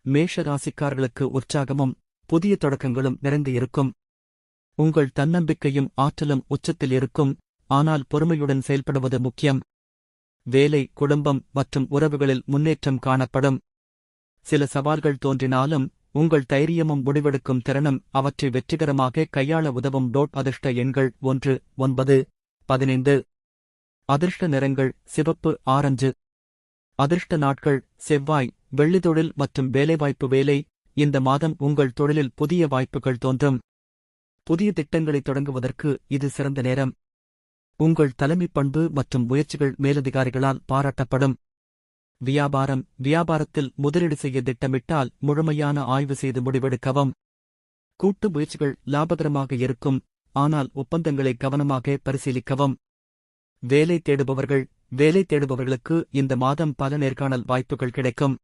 மேஷ ராசிக்காரர்களுக்கு உற்சாகமும் புதிய தொடக்கங்களும் நிறைந்து இருக்கும். உங்கள் தன்னம்பிக்கையும் ஆற்றலும் உச்சத்தில் இருக்கும். ஆனால் பொறுமையுடன் செயல்படுவது முக்கியம். வேலை, குடும்பம் மற்றும் உறவுகளில் முன்னேற்றம் காணப்படும். சில சவால்கள் தோன்றினாலும் உங்கள் தைரியமும் முடிவெடுக்கும் திறனும் அவற்றை வெற்றிகரமாக கையாள உதவும். அதிர்ஷ்ட எண்கள் 1, 9, 15. அதிர்ஷ்ட நிறங்கள் சிவப்பு, ஆரஞ்சு. அதிர்ஷ்ட நாட்கள் செவ்வாய், வெள்ளி. தொழில் மற்றும் வேலைவாய்ப்பு. வேலை, இந்த மாதம் உங்கள் தொழிலில் புதிய வாய்ப்புகள் தோன்றும். புதிய திட்டங்களை தொடங்குவதற்கு இது சிறந்த நேரம். உங்கள் தலைமைப் பண்பு மற்றும் முயற்சிகள் மேலதிகாரிகளால் பாராட்டப்படும். வியாபாரம், வியாபாரத்தில் முதலீடு செய்ய திட்டமிட்டால் முழுமையான ஆய்வு செய்து முடிவெடுக்கவும். கூட்டு முயற்சிகள் லாபகரமாக இருக்கும், ஆனால் ஒப்பந்தங்களை கவனமாக பரிசீலிக்கவும். வேலை தேடுபவர்களுக்கு இந்த மாதம் பல நேர்காணல் வாய்ப்புகள் கிடைக்கும்.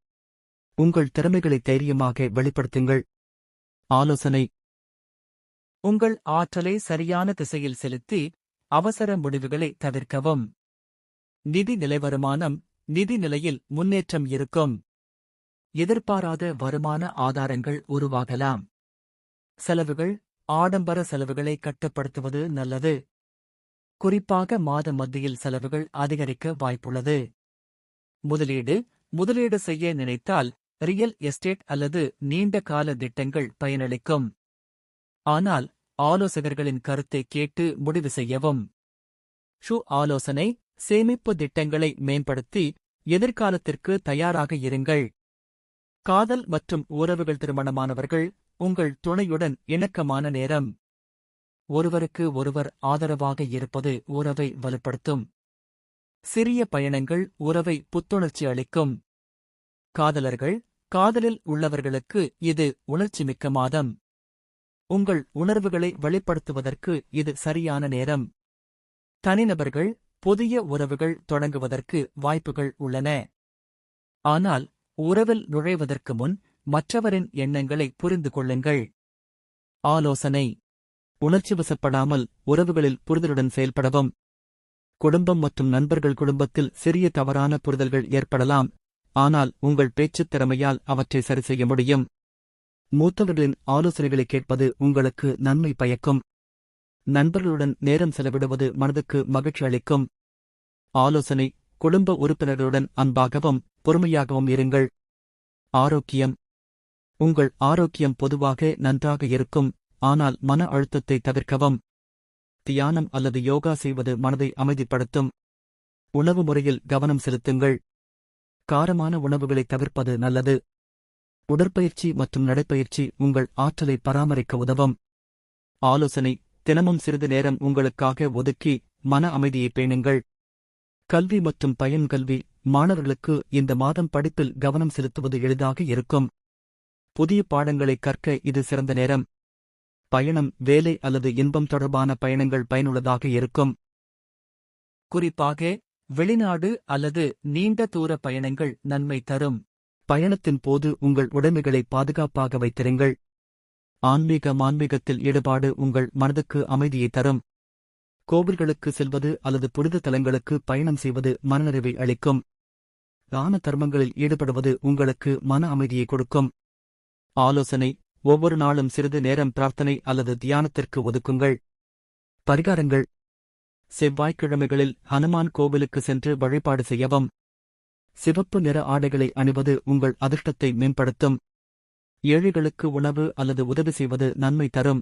உங்கள் திறமைகளை தைரியமாக வெளிப்படுத்துங்கள். ஆலோசனை: உங்கள் ஆற்றலை சரியான திசையில் செலுத்தி அவசர முடிவுகளை தவிர்க்கவும். நிதி நிலைவருமானம், நிதி நிலையில் முன்னேற்றம் இருக்கும். எதிர்பாராத வருமான ஆதாரங்கள் உருவாகலாம். செலவுகள், ஆடம்பர செலவுகளை கட்டுப்படுத்துவது நல்லது. குறிப்பாக மாத மத்தியில் செலவுகள் அதிகரிக்க வாய்ப்புள்ளது. முதலீடு செய்ய நினைத்தால் ரியல் எஸ்டேட் அல்லது நீண்ட கால திட்டங்கள் பயனளிக்கும். ஆனால் ஆலோசகர்களின் கருத்தை கேட்டு முடிவு செய்யவும். ஆலோசனை: சேமிப்பு திட்டங்களை மேம்படுத்தி எதிர்காலத்திற்கு தயாராக இருங்கள். காதல் மற்றும் உறவுகள். திருமணமானவர்கள் உங்கள் துணையுடன் இணக்கமான நேரம். ஒருவருக்கு ஒருவர் ஆதரவாக இருப்பது உறவை வலுப்படுத்தும். சிறிய பயணங்கள் உறவை புத்துணர்ச்சி அளிக்கும். காதலர்கள், காதலில் உள்ளவர்களுக்கு இது உணர்ச்சிமிக்க மாதம். உங்கள் உணர்வுகளை வெளிப்படுத்துவதற்கு இது சரியான நேரம். தனிநபர்கள், புதிய உறவுகள் தொடங்குவதற்கு வாய்ப்புகள் உள்ளன. ஆனால் உறவில் நுழைவதற்கு முன் மற்றவரின் எண்ணங்களை புரிந்து கொள்ளுங்கள். ஆலோசனை: உணர்ச்சிவசப்படாமல் உறவுகளில் புரிதலுடன் செயல்படவும். குடும்பம் மற்றும் நண்பர்கள். குடும்பத்தில் சிறிய தவறான புரிதல்கள் ஏற்படலாம், ஆனால் உங்கள் பேச்சுத் திறமையால் அவற்றை சரிசெய்ய முடியும். மூத்தவர்களின் ஆலோசனைகளை கேட்பது உங்களுக்கு நன்மை பயக்கும். நண்பர்களுடன் நேரம் செலவிடுவது மனதுக்கு மகிழ்ச்சி அளிக்கும். ஆலோசனை: குடும்ப உறுப்பினர்களுடன் அன்பாகவும் பொறுமையாகவும் இருங்கள். ஆரோக்கியம்: உங்கள் ஆரோக்கியம் பொதுவாக நன்றாக இருக்கும், ஆனால் மன அழுத்தத்தை தவிர்க்கவும். தியானம் அல்லது யோகா செய்வது மனதை அமைதிப்படுத்தும். உணவு முறையில் கவனம் செலுத்துங்கள். காரமான உணவுகளை தவிர்ப்பது நல்லது. உடற்பயிற்சி மற்றும் நடைப்பயிற்சி உங்கள் ஆற்றலை பராமரிக்க உதவும். ஆலோசனை: தினமும் சிறிது நேரம் உங்களுக்காக ஒதுக்கி மன அமைதியை பேணுங்கள். கல்வி மற்றும் பயன்கல்வி. மாணவர்களுக்கு இந்த மாதம் படிப்பில் கவனம் செலுத்துவது எளிதாக இருக்கும். புதிய பாடங்களை கற்க இது சிறந்த நேரம். பயணம், வேலை அல்லது இன்பம் தொடர்பான பயணங்கள் பயனுள்ளதாக இருக்கும். குறிப்பாக வெளிநாடு அல்லது நீண்ட தூர பயணங்கள் நன்மை தரும். பயணத்தின் போது உங்கள் உடைமைகளை பாதுகாப்பாக வைத்திருங்கள். ஆன்மீகத்தில் ஈடுபாடு உங்கள் மனதுக்கு அமைதியை தரும். கோவில்களுக்கு செல்வது அல்லது புனித தலங்களுக்கு பயணம் செய்வது மனநிறைவை அளிக்கும். தான தர்மங்களில் ஈடுபடுவது உங்களுக்கு மன அமைதியை கொடுக்கும். ஆலோசனை: ஒவ்வொரு நாளும் சிறிது நேரம் பிரார்த்தனை அல்லது தியானத்திற்கு ஒதுக்குங்கள். பரிகாரங்கள்: செவ்வாய்க்கிழமைகளில் ஹனுமான் கோவிலுக்கு சென்று வழிபாடு செய்யவும். சிவப்பு நிற ஆடைகளை அணிவது உங்கள் அதிர்ஷ்டத்தை மேம்படுத்தும். ஏழைகளுக்கு உணவு அல்லது உதவி செய்வது நன்மை தரும்.